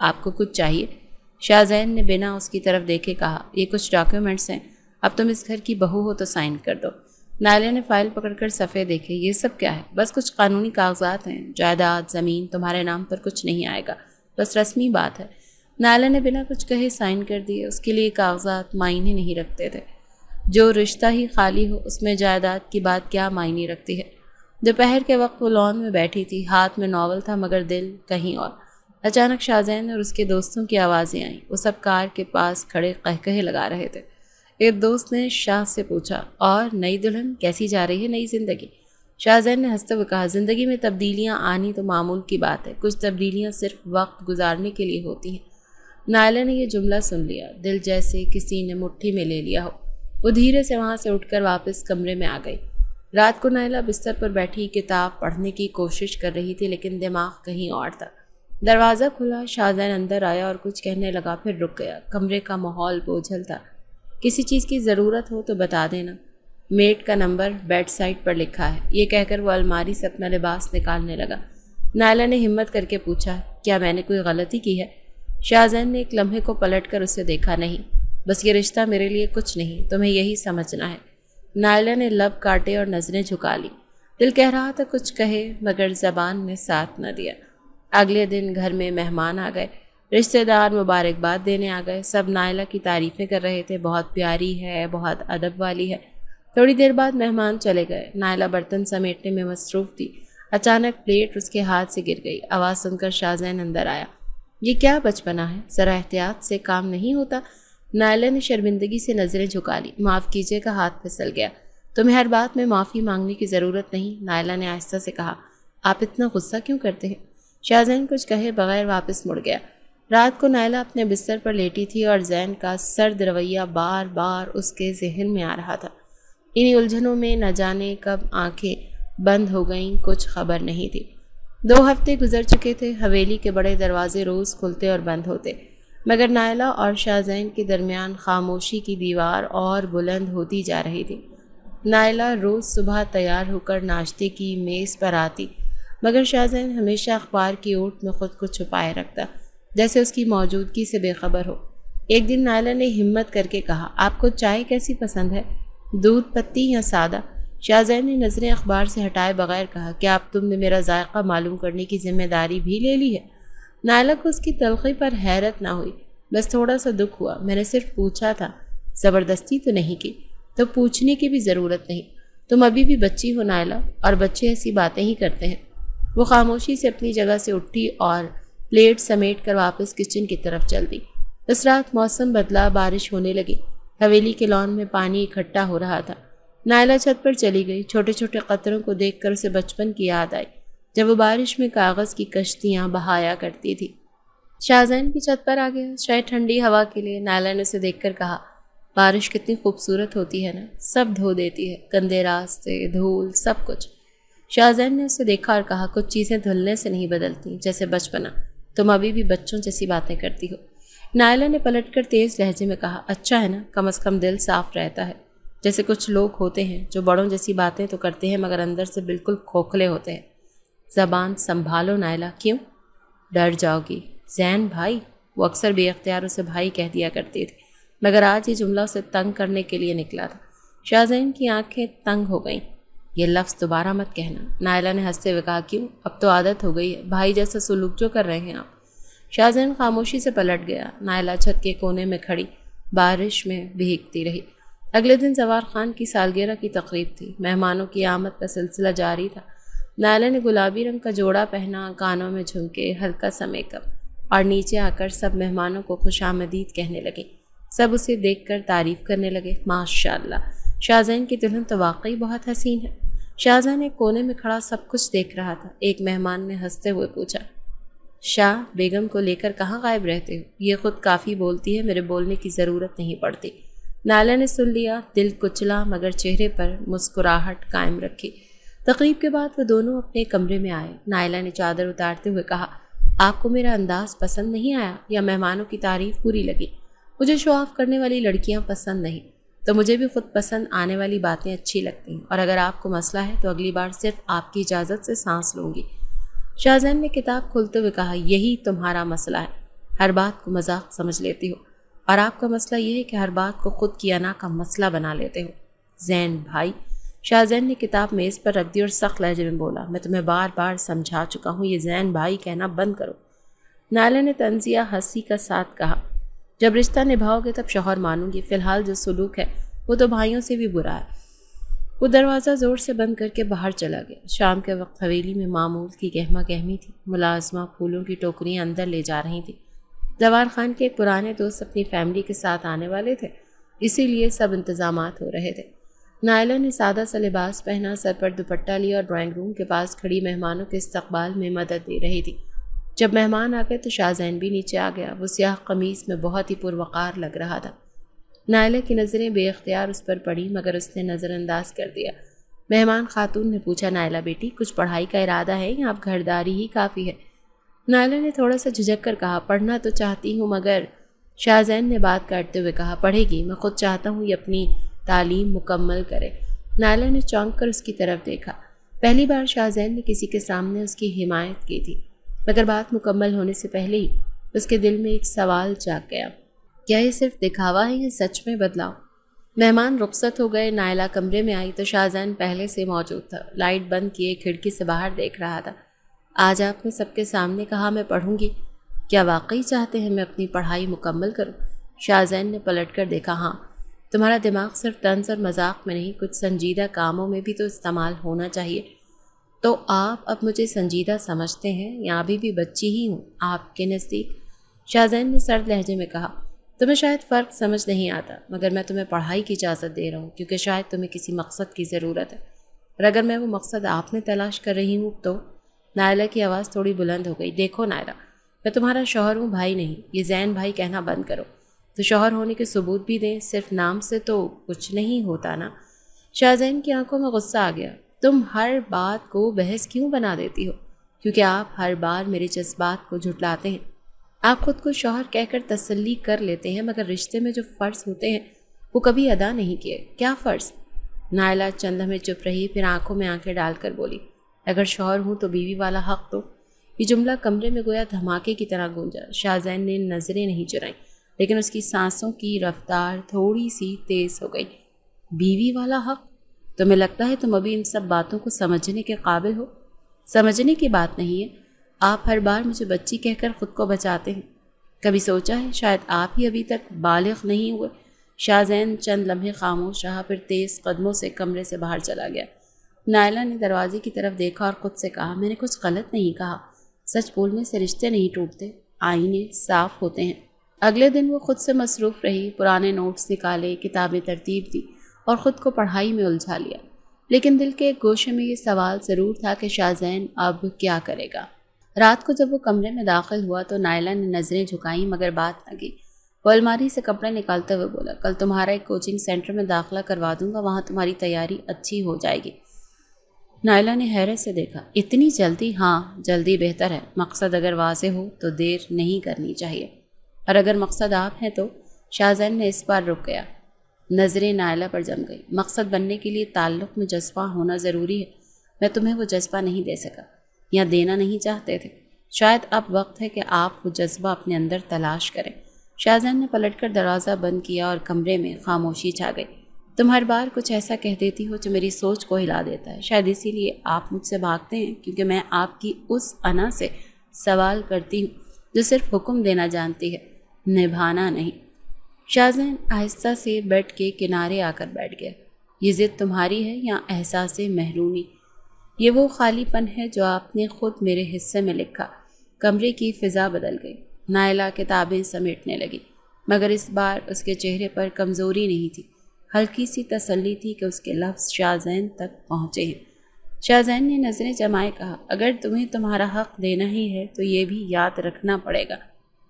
آپ کو کچھ چاہیے؟ شاہزین نے بنا اس کی طرف دیکھے کہا، یہ کچھ ڈاکیومنٹس ہیں، اب تم اس گھر کی بہو ہو تو سائن کر دو۔ نائلہ نے فائل پکڑ کر صفحے دیکھے۔ یہ سب کیا ہے؟ بس کچھ قانونی کاغذات ہیں، جائیداد، زمین، تمہارے نام پر کچھ نہیں آئے گا، بس رسمی بات ہے۔ نائلہ نے بنا کچھ کہے سائن کر دیے۔ اس کے لیے کاغذات معنی نہیں رکھتے تھے۔ جو رشتہ ہی خالی ہو اس میں جائیداد کی بات کیا معنی رکھتی ہے؟ دوپہر کے وقت وہ لان میں بیٹھی تھی، ہاتھ میں ناول تھا مگر دل کہیں اور۔ اچانک شاہزین اور اس کے دوستوں کی آوازیں آئیں۔ وہ سب کار کے پاس کھڑے قہقہے لگا رہے تھے۔ ایک دوست نے شاہ سے پوچھا، اور نئی دلہن کیسی جا رہی ہے نئی زندگی؟ شاہزین نے ہنستے ہوئے کہا، زندگی میں تبدیلیاں آنی تو معمول کی بات ہے، کچھ تبدیلیاں صرف وقت گزارنے کے لیے ہوتی ہیں۔ نائلہ نے یہ جملہ سن لیا، دل جیسے کسی نے مٹھی میں لے لیا ہو۔ وہ دھیرے سے وہاں سے اٹھ کر واپس کمرے میں آ گئی۔ رات کو نائلہ بستر پر بیٹھی کتاب پڑھنے کی کوشش کر رہی تھی لیکن دماغ کہیں اور تھا۔ دروازہ کھلا، شاہزین اندر آیا اور کچھ کہنے لگا، پھر رک گیا۔ کمرے کا ماحول بوجھل تھا۔ کسی چیز کی ضرورت ہو تو بتا دینا، میٹ کا نمبر بیڈ سائڈ پر لکھا ہے۔ یہ کہہ کر وہ الماری سے اپنا لباس نکالنے لگا۔ نائلہ نے ہمت کر کے پوچھا، کیا میں نے کوئی غلطی کی ہے؟ شاہزین نے ایک لمحے کو پلٹ کر اسے دیکھا، نہیں، بس یہ رشتہ میرے لیے کچھ نہیں، تمہیں یہی سمجھنا ہے۔ نائلہ نے لب کاٹے اور نظریں جھکا لی۔ دل کہہ رہا تھا کچھ کہے مگر زبان نے ساتھ نہ دیا۔ اگلے دن گھر میں مہمان آ گئے، رشتہ دار مبارکباد دینے آ گئے۔ سب نائلہ کی تعریفیں کر رہے تھے، بہت پیاری ہے، بہت ادب والی ہے۔ تھوڑی دیر بعد مہمان چلے گئے۔ نائلہ برتن سمیٹنے میں مصروف تھی۔ اچانک پلیٹ اس کے ہاتھ سے گر گئی۔ آواز سن کر شاہزین اندر آیا۔ یہ کیا بچپنا ہے، ذرا احتیاط سے کام نہیں ہوتا؟ نائلہ نے شرمندگی سے نظریں جھکا لی۔ معاف کیجیے کا ہاتھ پھسل گیا۔ تمہیں ہر بات میں معافی مانگنے کی ضرورت نہیں، نائلہ نے آہستہ سے کہا۔ آپ اتنا غصہ کیوں کرتے ہیں؟ شاہزین کچھ کہے بغیر واپس مڑ گیا۔ رات کو نائلہ اپنے بستر پر لیٹی تھی اور زین کا سرد رویہ بار بار اس کے ذہن میں آ رہا تھا۔ انہی الجھنوں میں نہ جانے کب آنکھیں بند ہو گئیں، کچھ خبر نہیں تھی۔ 2 ہفتے گزر چکے تھے۔ حویلی کے بڑے دروازے روز کھلتے اور بند ہوتے مگر نائلہ اور شاہزین کے درمیان خاموشی کی دیوار اور بلند ہوتی جا رہی تھی۔ نائلہ روز صبح تیار ہو کر ناشتے کی میز پر آتی مگر شاہزین ہمیشہ اخبار کی اوٹ میں خود کو چھپائے رکھتا، جیسے اس کی موجودگی سے بے خبر ہو۔ ایک دن نائلہ نے ہمت کر کے کہا، آپ کو چائے کیسی پسند ہے، دودھ پتی یا سادہ؟ شاہزین نے نظریں اخبار سے ہٹائے بغیر کہا، کیا اب تم نے میرا ذائقہ معلوم کرنے کی ذمہ داری بھی لے لی ہے؟ نائلہ کو اس کی تلخی پر حیرت نہ ہوئی، بس تھوڑا سا دکھ ہوا۔ میں نے صرف پوچھا تھا، زبردستی تو نہیں کی۔ تو پوچھنے کی بھی ضرورت نہیں، تم ابھی بھی بچی ہو نائلہ، اور بچے ایسی باتیں ہی کرتے ہیں۔ وہ خاموشی سے اپنی جگہ سے اٹھی اور پلیٹ سمیٹ کر واپس کچن کی طرف چل دی۔ اس رات موسم بدلا، بارش ہونے لگی۔ حویلی کے لان میں پانی اکٹھا ہو رہا تھا۔ نائلہ چھت پر چلی گئی۔ چھوٹے چھوٹے قطروں کو دیکھ کر اسے بچپن کی یاد آئی جب وہ بارش میں کاغذ کی کشتیاں بہایا کرتی تھی۔ شاہزین بھی چھت پر آ گیا، شاید ٹھنڈی ہوا کے لیے۔ نائلہ نے اسے دیکھ کر کہا، بارش کتنی خوبصورت ہوتی ہے نا، سب دھو دیتی ہے، گندے راستے، دھول، سب کچھ۔ شاہزین نے اسے دیکھا اور کہا، کچھ چیزیں دھلنے سے نہیں بدلتی، جیسے بچپنا، تم ابھی بھی بچوں جیسی باتیں کرتی ہو۔ نائلہ نے پلٹ کر تیز لہجے میں کہا، اچھا ہے نا، کم از کم دل صاف رہتا ہے، جیسے کچھ لوگ ہوتے ہیں جو بڑوں جیسی باتیں تو کرتے ہیں مگر اندر سے بالکل کھوکھلے ہوتے ہیں۔ زبان سنبھالو نائلہ، کیوں ڈر جاؤ گی؟ زین بھائی، وہ اکثر بے اختیار اسے بھائی کہہ دیا کرتے تھے مگر آج یہ جملہ اسے تنگ کرنے کے لیے نکلا تھا۔ شاہزین کی آنکھیں تنگ ہو گئیں۔ یہ لفظ دوبارہ مت کہنا، نائلہ نے ہنستے ہوئے کہا، کیوں؟ اب تو عادت ہو گئی ہے، بھائی جیسا سلوک جو کر رہے ہیں آپ۔ شاہزین خاموشی سے پلٹ گیا۔ نائلہ چھت کے کونے میں کھڑی بارش میں بھیگتی رہی۔ اگلے دن زوار خان کی سالگرہ کی تقریب تھی۔ مہمانوں کی آمد کا سلسلہ جاری تھا۔ نائلہ نے گلابی رنگ کا جوڑا پہنا، کانوں میں جھمکے، ہلکا سا میک اپ، اور نیچے آ کر سب مہمانوں کو خوش آمدید کہنے لگے۔ سب اسے دیکھ کر تعریف کرنے لگے، ماشاءاللہ شاہزین کی دلہن تو واقعی بہت حسین ہے۔ شاہزین ایک کونے میں کھڑا سب کچھ دیکھ رہا تھا۔ ایک مہمان نے ہنستے ہوئے پوچھا، شاہ بیگم کو لے کر کہاں غائب رہتے ہو؟ یہ خود کافی بولتی ہے، میرے بولنے کی ضرورت نہیں پڑتی۔ نائلہ نے سن لیا، دل کچلا مگر چہرے پر مسکراہٹ قائم رکھی۔ تقریب کے بعد وہ دونوں اپنے کمرے میں آئے۔ نائلہ نے چادر اتارتے ہوئے کہا، آپ کو میرا انداز پسند نہیں آیا یا مہمانوں کی تعریف پوری لگی؟ مجھے شو آف کرنے والی لڑکیاں پسند نہیں، تو مجھے بھی خود پسند آنے والی باتیں اچھی لگتی ہیں، اور اگر آپ کو مسئلہ ہے تو اگلی بار صرف آپ کی اجازت سے سانس لوں گی۔ شاہزین نے کتاب کھولتے ہوئے کہا، یہی تمہارا مسئلہ ہے، ہر بات کو مذاق سمجھ لیتی ہو، اور آپ کا مسئلہ یہ ہے کہ ہر بات کو خود کی انا کا مسئلہ بنا لیتے ہو۔ زین بھائی، شاہ زین نے کتاب میز پر رکھ دی اور سخت لہجے میں بولا، میں تمہیں بار بار سمجھا چکا ہوں، یہ زین بھائی کہنا بند کرو۔ نائلہ نے طنزیہ ہنسی کا ساتھ کہا، جب رشتہ نبھاؤ گے تب شوہر مانوں گی، فی الحال جو سلوک ہے وہ تو بھائیوں سے بھی برا ہے۔ وہ دروازہ زور سے بند کر کے باہر چلا گیا۔ شام کے وقت حویلی میں معمول کی گہما گہمی تھی۔ ملازمہ پھولوں کی ٹوکریاں اندر لے جا رہی تھیں۔ زوار خان کے ایک پرانے دوست اپنی فیملی کے ساتھ آنے والے تھے، اسی لیے سب انتظامات ہو رہے تھے۔ نائلہ نے سادہ سا لباس پہنا، سر پر دوپٹہ لیا اور ڈرائنگ روم کے پاس کھڑی مہمانوں کے استقبال میں مدد دے رہی تھی۔ جب مہمان آ گئے تو شاہ زین بھی نیچے آ گیا۔ وہ سیاہ قمیص میں بہت ہی پروقار لگ رہا تھا۔ نائلہ کی نظریں بے اختیار اس پر پڑی، مگر اس نے نظر انداز کر دیا۔ مہمان خاتون نے پوچھا، نائلہ بیٹی، کچھ پڑھائی کا ارادہ ہے یا اب گھرداری ہی کافی ہے؟ نائلہ نے تھوڑا سا جھجک کر کہا، پڑھنا تو چاہتی ہوں مگر… شاہ زین نے بات کاٹتے ہوئے کہا، پڑھے گی، میں خود چاہتا ہوں یہ اپنی تعلیم مکمل کرے۔ نائلہ نے چونک کر اس کی طرف دیکھا۔ پہلی بار شاہ زین نے کسی کے سامنے اس کی حمایت کی تھی، مگر بات مکمل ہونے سے پہلے ہی اس کے دل میں ایک سوال جاگ گیا، کیا یہ صرف دکھاوا ہے یا سچ میں بدلاؤ؟ مہمان رخصت ہو گئے۔ نائلہ کمرے میں آئی تو شاہ زین پہلے سے موجود تھا، لائٹ بند کیے کھڑکی سے باہر دیکھ رہا تھا۔ آج آپ نے سب کے سامنے کہا میں پڑھوں گی، کیا واقعی چاہتے ہیں میں اپنی پڑھائی مکمل کروں؟ شاہ زین نے پلٹ کر دیکھا، ہاں، تمہارا دماغ صرف طنز اور مذاق میں نہیں، کچھ سنجیدہ کاموں میں بھی تو استعمال ہونا چاہیے۔ تو آپ اب مجھے سنجیدہ سمجھتے ہیں یا ابھی بھی بچی ہی ہوں آپ کے نزدیک؟ شاہ زین نے سرد لہجے میں کہا، تمہیں شاید فرق سمجھ نہیں آتا، مگر میں تمہیں پڑھائی کی اجازت دے رہا ہوں کیونکہ شاید تمہیں کسی مقصد کی ضرورت ہے، اور اگر میں وہ مقصد آپ میں تلاش کر رہی ہوں تو… نائلہ کی آواز تھوڑی بلند ہو گئی، دیکھو نائلہ، میں تمہارا شوہر ہوں، بھائی نہیں، یہ زین بھائی کہنا بند کرو۔ تو شوہر ہونے کے ثبوت بھی دیں، صرف نام سے تو کچھ نہیں ہوتا نا۔ شاہ زین کی آنکھوں میں غصہ آ گیا، تم ہر بات کو بحث کیوں بنا دیتی ہو؟ کیونکہ آپ ہر بار میرے جذبات کو جھٹلاتے ہیں۔ آپ خود کو شوہر کہہ کر تسلی کر لیتے ہیں، مگر رشتے میں جو فرض ہوتے ہیں وہ کبھی ادا نہیں کیے۔ کیا فرض؟ نائلہ چند لمحے چپ رہی، پھر آنکھوں میں آنکھیں ڈال کر بولی، اگر شوہر ہوں تو بیوی والا حق دو۔ یہ جملہ کمرے میں گویا دھماکے کی طرح گونجا۔ شاہ زین نے نظریں نہیں چرائیں، لیکن اس کی سانسوں کی رفتار تھوڑی سی تیز ہو گئی۔ بیوی والا حق؟ تمہیں لگتا ہے تم ابھی ان سب باتوں کو سمجھنے کے قابل ہو؟ سمجھنے کی بات نہیں ہے، آپ ہر بار مجھے بچی کہہ کر خود کو بچاتے ہیں۔ کبھی سوچا ہے شاید آپ ہی ابھی تک بالغ نہیں ہوئے؟ شاہ زین چند لمحے خاموش رہا، پھر تیز قدموں سے کمرے سے باہر چلا گیا۔ نائلہ نے دروازے کی طرف دیکھا اور خود سے کہا، میں نے کچھ غلط نہیں کہا، سچ بولنے سے رشتے نہیں ٹوٹتے، آئینے صاف ہوتے ہیں۔ اگلے دن وہ خود سے مصروف رہی، پرانے نوٹس نکالے، کتابیں ترتیب دی اور خود کو پڑھائی میں الجھا لیا، لیکن دل کے ایک گوشے میں یہ سوال ضرور تھا کہ شاہ زین اب کیا کرے گا۔ رات کو جب وہ کمرے میں داخل ہوا تو نائلہ نے نظریں جھکائیں مگر بات نہ کی۔ وہ الماری سے کپڑے نکالتے ہوئے بولا، کل تمہارا ایک کوچنگ سینٹر میں داخلہ کروا دوں گا، وہاں تمہاری تیاری اچھی ہو جائے گی۔ نائلہ نے حیرت سے دیکھا، اتنی جلدی؟ ہاں، جلدی بہتر ہے، مقصد اگر واضح ہو تو دیر نہیں کرنی چاہیے، اور اگر مقصد آپ ہیں تو… شاہ زین نے اس بار رک گیا۔ نظریں نائلہ پر جم گئی۔ مقصد بننے کے لیے تعلق میں جذبہ ہونا ضروری ہے، میں تمہیں وہ جذبہ نہیں دے سکا یا دینا نہیں چاہتے تھے، شاید اب وقت ہے کہ آپ وہ جذبہ اپنے اندر تلاش کریں۔ شاہ زین نے پلٹ کر دروازہ بند کیا اور کمرے میں خاموشی چھا گئی۔ تم ہر بار کچھ ایسا کہہ دیتی ہو جو میری سوچ کو ہلا دیتا ہے، شاید اسی لیے آپ مجھ سے بھاگتے ہیں، کیونکہ میں آپ کی اس انا سے سوال کرتی ہوں جو صرف حکم دینا جانتی ہے، نبھانا نہیں۔ شاہ زین آہستہ سے بیڈ کے کنارے آ کر بیٹھ گیا۔ یہ ضد تمہاری ہے یا احساس محرومی؟ یہ وہ خالی پن ہے جو آپ نے خود میرے حصے میں لکھا۔ کمرے کی فضا بدل گئی۔ نائلہ کتابیں سمیٹنے لگی، مگر اس بار اس کے چہرے پر کمزوری نہیں تھی، ہلکی سی تسلی تھی کہ اس کے لفظ شاہ زین تک پہنچے ہیں۔ شاہ زین نے نظریں جمائے کہا، اگر تمہیں تمہارا حق دینا ہی ہے تو یہ بھی یاد رکھنا پڑے گا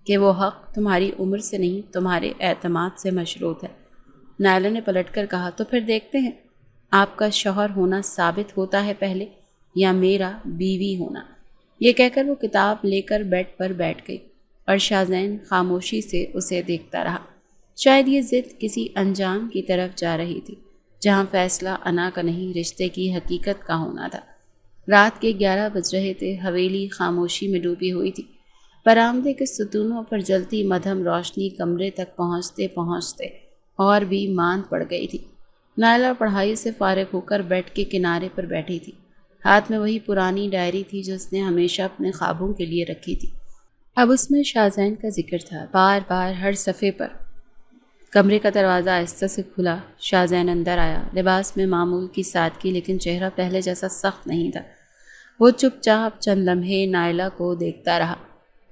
کہ وہ حق تمہاری عمر سے نہیں، تمہارے اعتماد سے مشروط ہے۔ نائلہ نے پلٹ کر کہا، تو پھر دیکھتے ہیں آپ کا شوہر ہونا ثابت ہوتا ہے پہلے یا میرا بیوی ہونا۔ یہ کہہ کر وہ کتاب لے کر بیڈ پر بیٹھ گئی اور شاہ زین خاموشی سے اسے دیکھتا رہا۔ شاید یہ ضد کسی انجام کی طرف جا رہی تھی جہاں فیصلہ انا کا نہیں، رشتے کی حقیقت کا ہونا تھا۔ رات کے 11 بج رہے تھے، حویلی خاموشی میں ڈوبی ہوئی تھی۔ برآمدے کے ستونوں پر جلتی مدھم روشنی کمرے تک پہنچتے پہنچتے اور بھی ماند پڑ گئی تھی۔ نائلہ پڑھائی سے فارغ ہو کر بیڈ کے کنارے پر بیٹھی تھی۔ ہاتھ میں وہی پرانی ڈائری تھی جو اس نے ہمیشہ اپنے خوابوں کے لیے رکھی تھی۔ اب اس میں شاہزین کا ذکر تھا، بار بار ہر صفحے پر۔ کمرے کا دروازہ آہستہ سے کھلا، شاہزین اندر آیا، لباس میں معمول کی سادگی، لیکن چہرہ پہلے جیسا سخت نہیں تھا۔ وہ چپ چاپ چند لمحے نائلہ کو دیکھتا رہا۔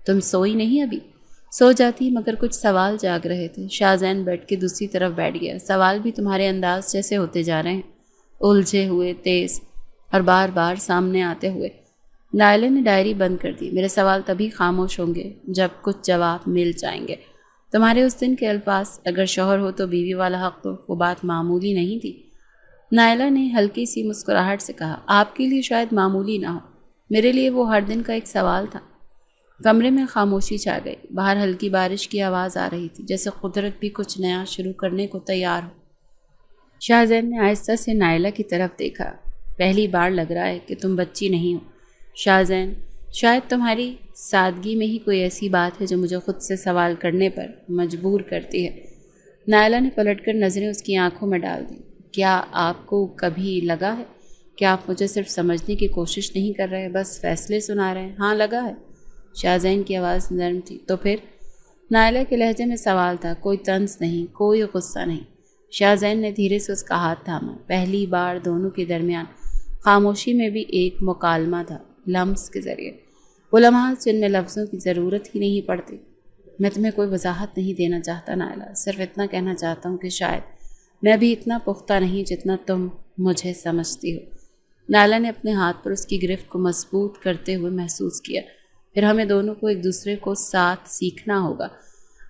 تم سوئی نہیں ابھی؟ سو جاتی، مگر کچھ سوال جاگ رہے تھے۔ شاہزین بیڈ کے دوسری طرف بیٹھ گیا۔ سوال بھی تمہارے انداز جیسے ہوتے جا رہے ہیں، الجھے ہوئے، تیز اور بار بار سامنے آتے ہوئے۔ نائلہ نے ڈائری بند کر دی۔ میرے سوال تبھی خاموش ہوں گے جب کچھ جواب مل جائیں گے۔ تمہارے اس دن کے الفاظ، اگر شوہر ہو تو بیوی والا حق، تو وہ بات معمولی نہیں تھی۔ نائلہ نے ہلکی سی مسکراہٹ سے کہا، آپ کے لیے شاید معمولی نہ ہو، میرے لیے وہ ہر دن کا ایک سوال تھا۔ کمرے میں خاموشی چھا گئی۔ باہر ہلکی بارش کی آواز آ رہی تھی، جیسے قدرت بھی کچھ نیا شروع کرنے کو تیار ہو۔ شاہزین نے آہستہ سے نائلہ کی طرف دیکھا۔ پہلی بار لگ رہا ہے کہ تم بچی نہیں ہو شاہزین، شاید تمہاری سادگی میں ہی کوئی ایسی بات ہے جو مجھے خود سے سوال کرنے پر مجبور کرتی ہے۔ نائلہ نے پلٹ کر نظریں اس کی آنکھوں میں ڈال دیں۔ کیا آپ کو کبھی لگا ہے کہ آپ مجھے صرف سمجھنے کی کوشش نہیں کر رہے، بس فیصلے سنا رہے ہیں؟ ہاں لگا ہے۔ شاہزین کی آواز نرم تھی۔ تو پھر؟ نائلہ کے لہجے میں سوال تھا، کوئی طنز نہیں، کوئی غصہ نہیں۔ شاہزین نے دھیرے سے اس کا ہاتھ تھاما۔ پہلی بار دونوں کے درمیان خاموشی میں بھی ایک مکالمہ تھا، لمس کے ذریعے، وہ لمحات جن میں لفظوں کی ضرورت ہی نہیں پڑتی۔ میں تمہیں کوئی وضاحت نہیں دینا چاہتا نائلہ، صرف اتنا کہنا چاہتا ہوں کہ شاید میں بھی اتنا پختہ نہیں جتنا تم مجھے سمجھتی ہو۔ نائلہ نے اپنے ہاتھ پر اس کی گرفت کو مضبوط کرتے ہوئے محسوس کیا، پھر ہمیں دونوں کو ایک دوسرے کو ساتھ سیکھنا ہوگا۔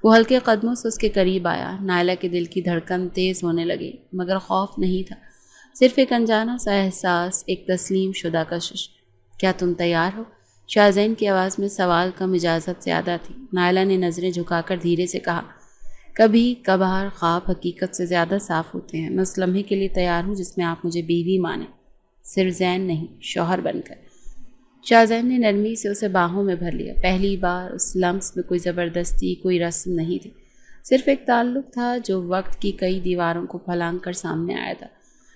وہ ہلکے قدموں سے اس کے قریب آیا۔ نائلہ کے دل کی دھڑکن تیز ہونے لگی، مگر خوف نہیں تھا، صرف ایک انجانا سا احساس، ایک تسلیم شدہ کشش۔ کیا تم تیار ہو؟ شاہزین کی آواز میں سوال کم اجازت زیادہ تھی۔ نائلہ نے نظریں جھکا کر دھیرے سے کہا، کبھی کبھار خواب حقیقت سے زیادہ صاف ہوتے ہیں۔ میں اس لمحے کے لیے تیار ہوں جس میں آپ مجھے بیوی مانیں، صرف زین نہیں، شوہر بن کر۔ شاہزین نے نرمی سے اسے باہوں میں بھر لیا۔ پہلی بار اس لمس میں کوئی زبردستی، کوئی رسم نہیں تھی، صرف ایک تعلق تھا جو وقت کی کئی دیواروں کو پھلانگ کر سامنے آیا تھا۔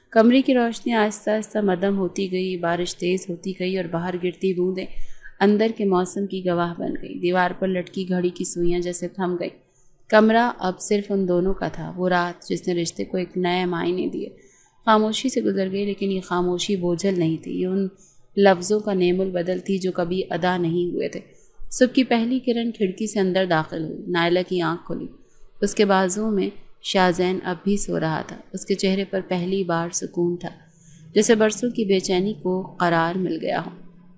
کمرے کی روشنی آہستہ آہستہ مدھم ہوتی گئی، بارش تیز ہوتی گئی اور باہر گرتی بوندیں اندر کے موسم کی گواہ بن گئی۔ دیوار پر لٹکی گھڑی کی سوئیاں جیسے تھم گئی۔ کمرہ اب صرف ان دونوں کا تھا، وہ رات جس نے رشتے کو ایک نئے معنی دیے۔ خاموشی سے گزر گئی، لیکن یہ خاموشی بوجھل نہیں تھی، یہ ان لفظوں کا نیم البدل تھی جو کبھی ادا نہیں ہوئے تھے۔ صبح کی پہلی کرن کھڑکی سے اندر داخل ہوئی۔ نائلہ کی آنکھ کھلی، اس کے بازو میں شاہزین اب بھی سو رہا تھا۔ اس کے چہرے پر پہلی بار سکون تھا، جیسے برسوں کی بے چینی کو قرار مل گیا ہو۔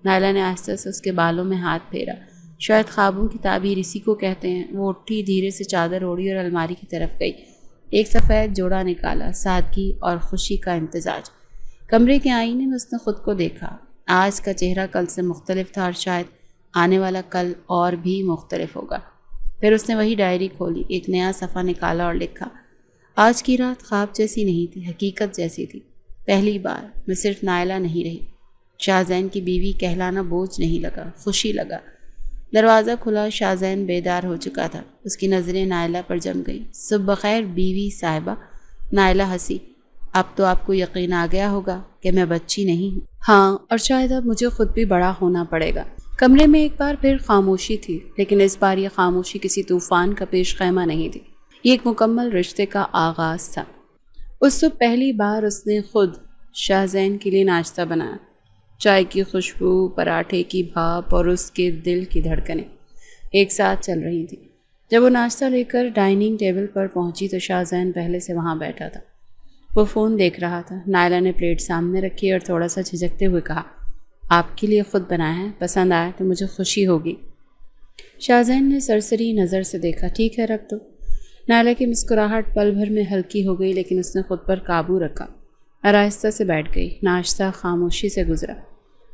نائلہ نے آہستہ سے اس کے بالوں میں ہاتھ پھیرا۔ شاید خوابوں کی تعبیر اسی کو کہتے ہیں۔ وہ اٹھی، دھیرے سے چادر اوڑھی اور الماری کی طرف گئی۔ ایک سفید جوڑا نکالا، سادگی اور خوشی کا امتزاج۔ کمرے کے آئینے میں اس نے خود کو دیکھا۔ آج کا چہرہ کل سے مختلف تھا اور شاید آنے والا کل اور بھی مختلف ہوگا۔ پھر اس نے وہی ڈائری کھولی، ایک نیا صفحہ نکالا اور لکھا، آج کی رات خواب جیسی نہیں تھی، حقیقت جیسی تھی۔ پہلی بار میں صرف نائلہ نہیں رہی، شاہزین کی بیوی کہلانا بوجھ نہیں لگا، خوشی لگا۔ دروازہ کھلا، شاہزین بیدار ہو چکا تھا۔ اس کی نظریں نائلہ پر جم گئیں۔ صبح بخیر بیوی صاحبہ۔ نائلہ ہنسی، اب تو آپ کو یقین آ گیا ہوگا کہ میں بچی نہیں ہوں۔ ہاں، اور شاید اب مجھے خود بھی بڑا ہونا پڑے گا۔ کمرے میں ایک بار پھر خاموشی تھی، لیکن اس بار یہ خاموشی کسی طوفان کا پیش خیمہ نہیں تھی، یہ ایک مکمل رشتے کا آغاز تھا۔ اس صبح پہلی بار اس نے خود شاہزین کے لیے ناشتہ بنایا۔ چائے کی خوشبو، پراٹھے کی بھاپ اور اس کے دل کی دھڑکنیں ایک ساتھ چل رہی تھیں۔ جب وہ ناشتہ لے کر ڈائننگ ٹیبل پر پہنچی تو شاہزین پہلے سے وہاں بیٹھا تھا۔ وہ فون دیکھ رہا تھا۔ نائلہ نے پلیٹ سامنے رکھی اور تھوڑا سا جھجکتے ہوئے کہا، آپ کے لیے خود بنایا ہے، پسند آیا تو مجھے خوشی ہوگی۔ شاہزین نے سرسری نظر سے دیکھا، ٹھیک ہے رکھ دو۔ نائلہ کی مسکراہٹ پل بھر میں ہلکی ہو گئی، لیکن اس نے خود پر قابو رکھا اور آہستہ سے بیٹھ گئی۔ ناشتہ خاموشی سے گزرا۔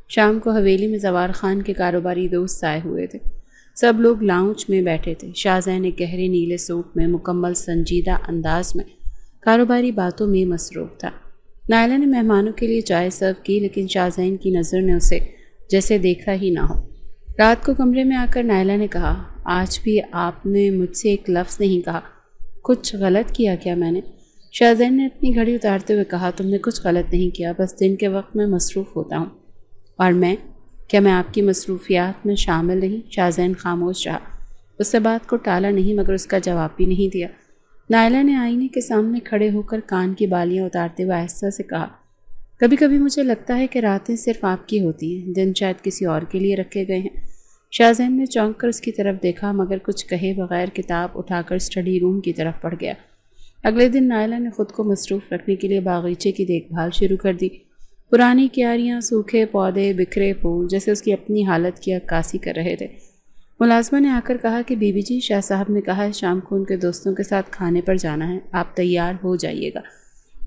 شام کو حویلی میں زوار خان کے کاروباری دوست آئے ہوئے تھے۔ سب لوگ لاؤنج میں بیٹھے تھے۔ شاہزین ایک گہرے نیلے سوٹ میں مکمل سنجیدہ انداز میں کاروباری باتوں میں مصروف تھا۔ نائلہ نے مہمانوں کے لیے چائے سرو کی، لیکن شاہزین کی نظر نے اسے جیسے دیکھا ہی نہ ہو۔ رات کو کمرے میں آ کر نائلہ نے کہا، آج بھی آپ نے مجھ سے ایک لفظ نہیں کہا، کچھ غلط کیا کیا میں نے؟ شاہزین نے اپنی گھڑی اتارتے ہوئے کہا، تم نے کچھ غلط نہیں کیا، بس دن کے وقت میں مصروف ہوتا ہوں۔ اور کیا میں آپ کی مصروفیات میں شامل نہیں؟ شاہزین خاموش رہا۔ اس سے بات کو ٹالا نہیں مگر اس کا جواب بھی نہیں دیا۔ نائلہ نے آئینے کے سامنے کھڑے ہو کر کان کی بالیاں اتارتے ہوئے آہستہ سے کہا، کبھی کبھی مجھے لگتا ہے کہ راتیں صرف آپ کی ہوتی ہیں، دن شاید کسی اور کے لیے رکھے گئے ہیں۔ شاہزین نے چونک کر اس کی طرف دیکھا مگر کچھ کہے بغیر کتاب اٹھا کر اسٹڈی روم کی طرف بڑھ گیا۔ اگلے دن نائلہ نے خود کو مصروف رکھنے کے لیے باغیچے کی دیکھ بھال شروع کر دی۔ پرانی کیاریاں، سوکھے پودے، بکھرے پھول جیسے اس کی اپنی حالت کی عکاسی کر رہے تھے۔ ملازمہ نے آ کر کہا کہ بی بی جی، شاہ صاحب نے کہا ہے شام کو ان کے دوستوں کے ساتھ کھانے پر جانا ہے، آپ تیار ہو جائیے گا۔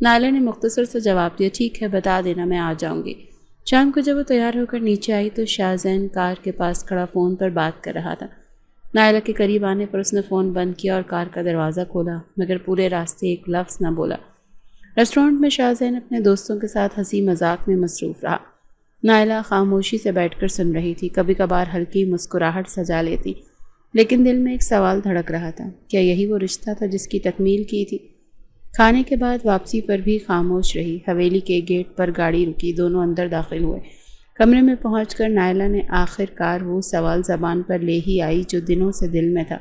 نائلہ نے مختصر سے جواب دیا، ٹھیک ہے، بتا دینا، میں آ جاؤں گی۔ شام کو جب وہ تیار ہو کر نیچے آئی تو شاہزین کار کے پاس کھڑا فون پر بات کر رہا تھا۔ نائلہ کے قریب آنے پر اس نے فون بند کیا اور کار کا دروازہ کھولا مگر پورے راستے ایک لفظ نہ بولا۔ ریسٹورینٹ میں شاہزین اپنے دوستوں کے ساتھ ہنسی مذاق میں مصروف رہا۔ نائلہ خاموشی سے بیٹھ کر سن رہی تھی، کبھی کبھار ہلکی مسکراہٹ سجا لیتی، لیکن دل میں ایک سوال دھڑک رہا تھا، کیا یہی وہ رشتہ تھا جس کی تکمیل کی تھی؟ کھانے کے بعد واپسی پر بھی خاموش رہی۔ حویلی کے گیٹ پر گاڑی رکی، دونوں اندر داخل ہوئے۔ کمرے میں پہنچ کر نائلہ نے آخر کار وہ سوال زبان پر لے ہی آئی جو دنوں سے دل میں تھا،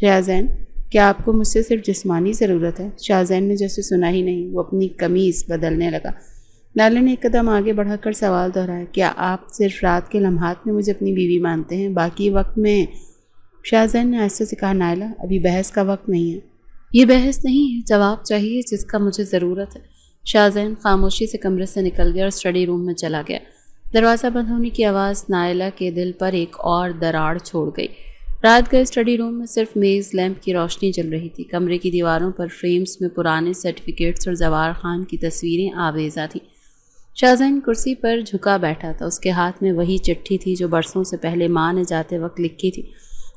شاہزین، کیا آپ کو مجھ سے صرف جسمانی ضرورت ہے؟ شاہزین نے جیسے سنا ہی نہیں، وہ اپنی قمیض بدلنے لگا۔ نائلہ نے ایک قدم آگے بڑھا کر سوال دہرایا، کیا آپ صرف رات کے لمحات میں مجھے اپنی بیوی مانتے ہیں، باقی وقت میں؟ شاہزین نے آہستہ سے کہا، نائلہ، ابھی بحث کا وقت نہیں ہے۔ یہ بحث نہیں ہے، جواب چاہیے جس کا مجھے ضرورت ہے۔ شاہزین خاموشی سے کمرے سے نکل گیا اور اسٹڈی روم میں چلا گیا۔ دروازہ بند ہونے کی آواز نائلہ کے دل پر ایک اور دراڑ چھوڑ گئی۔ رات گئے اسٹڈی روم میں صرف میز لیمپ کی روشنی جل رہی تھی۔ کمرے کی دیواروں پر فریمز میں پرانے سرٹیفکیٹس اور زوار خان کی تصویریں آویزاں تھیں۔ شاہزین کرسی پر جھکا بیٹھا تھا، اس کے ہاتھ میں وہی چٹھی تھی جو برسوں سے پہلے ماں نے جاتے وقت لکھی تھی،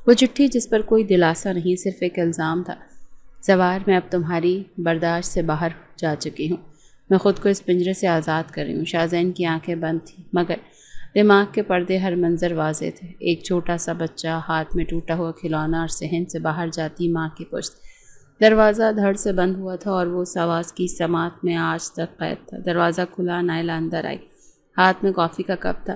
وہ چٹھی جس پر کوئی دلاسا نہیں، صرف ایک الزام تھا، زوار، میں اب تمہاری برداشت سے باہر جا چکی ہوں، میں خود کو اس پنجرے سے آزاد کر رہی ہوں۔ شاہزین کی آنکھیں بند تھیں مگر دماغ کے پردے ہر منظر واضح تھے، ایک چھوٹا سا بچہ، ہاتھ میں ٹوٹا ہوا کھلونا اور صحن سے باہر جاتی ماں کی پشت۔ دروازہ دھڑ سے بند ہوا تھا اور وہ اس آواز کی سماعت میں آج تک قید تھا۔ دروازہ کھلا، نائلہ اندر آئی، ہاتھ میں کافی کا کپ تھا۔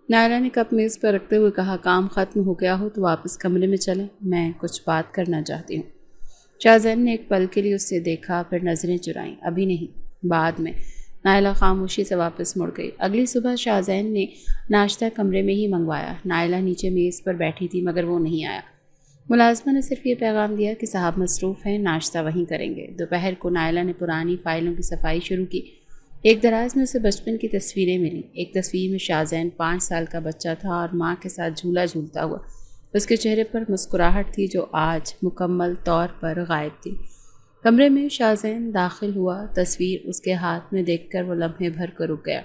نائلہ نے کپ میز پر رکھتے ہوئے کہا، کام ختم ہو گیا ہو تو واپس کمرے میں چلیں، میں کچھ بات کرنا چاہتی ہوں۔ شاہزین نے ایک پل کے لیے اسے دیکھا، پھر نظریں چرائیں، ابھی نہیں، بعد میں۔ نائلہ خاموشی سے واپس مڑ گئی۔ اگلی صبح شاہزین نے ناشتہ کمرے میں ہی منگوایا۔ نائلہ نیچے میز پر بیٹھی تھی مگر وہ نہیں آیا۔ ملازمہ نے صرف یہ پیغام دیا کہ صاحب مصروف ہیں، ناشتہ وہیں کریں گے۔ دوپہر کو نائلہ نے پرانی فائلوں کی صفائی شروع کی۔ ایک دراز میں اسے بچپن کی تصویریں ملیں۔ ایک تصویر میں شاہزین 5 سال کا بچہ تھا اور ماں کے ساتھ جھولا جھولتا ہوا، اس کے چہرے پر مسکراہٹ تھی جو آج مکمل طور پر غائب تھی۔ کمرے میں شاہزین داخل ہوا، تصویر اس کے ہاتھ میں دیکھ کر وہ لمحے بھر کر رک گیا۔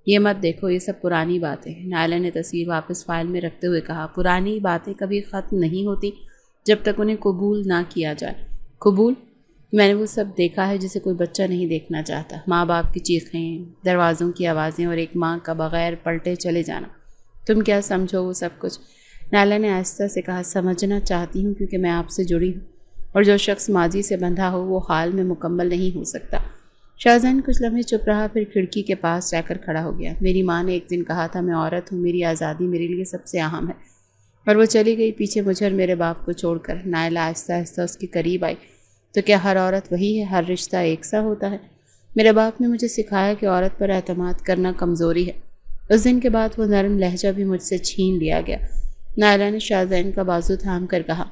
یہ مت دیکھو، یہ سب پرانی باتیں ہیں، نائلہ نے تصویر واپس فائل میں رکھتے ہوئے کہا۔ پرانی باتیں کبھی ختم نہیں ہوتی جب تک انہیں قبول نہ کیا جائے۔ قبول؟ میں نے وہ سب دیکھا ہے جسے کوئی بچہ نہیں دیکھنا چاہتا، ماں باپ کی چیخیں، دروازوں کی آوازیں اور ایک ماں کا بغیر پلٹے چلے جانا۔ تم کیا سمجھو وہ سب کچھ؟ نائلہ نے آہستہ سے کہا، سمجھنا چاہتی ہوں کیونکہ میں آپ سے جڑی ہوں، اور جو شخص ماضی سے بندھا ہو وہ حال میں مکمل نہیں ہو سکتا۔ شاہزین کچھ لمحے چپ رہا، پھر کھڑکی کے پاس جا کر کھڑا ہو گیا۔ میری ماں نے ایک دن کہا تھا، میں عورت ہوں، میری آزادی میرے لیے سب سے اہم ہے، اور وہ چلی گئی پیچھے مجھے اور میرے باپ کو چھوڑ کر۔ نائلہ آہستہ آہستہ اس کے قریب آئی۔ تو کیا ہر عورت وہی ہے، ہر رشتہ ایک سا ہوتا ہے؟ میرے باپ نے مجھے سکھایا کہ عورت پر اعتماد کرنا کمزوری ہے۔ اس دن کے بعد وہ نرم لہجہ بھی مجھ سے چھین لیا گیا۔ نائلہ نے شاہزین کا بازو تھام کر کہا،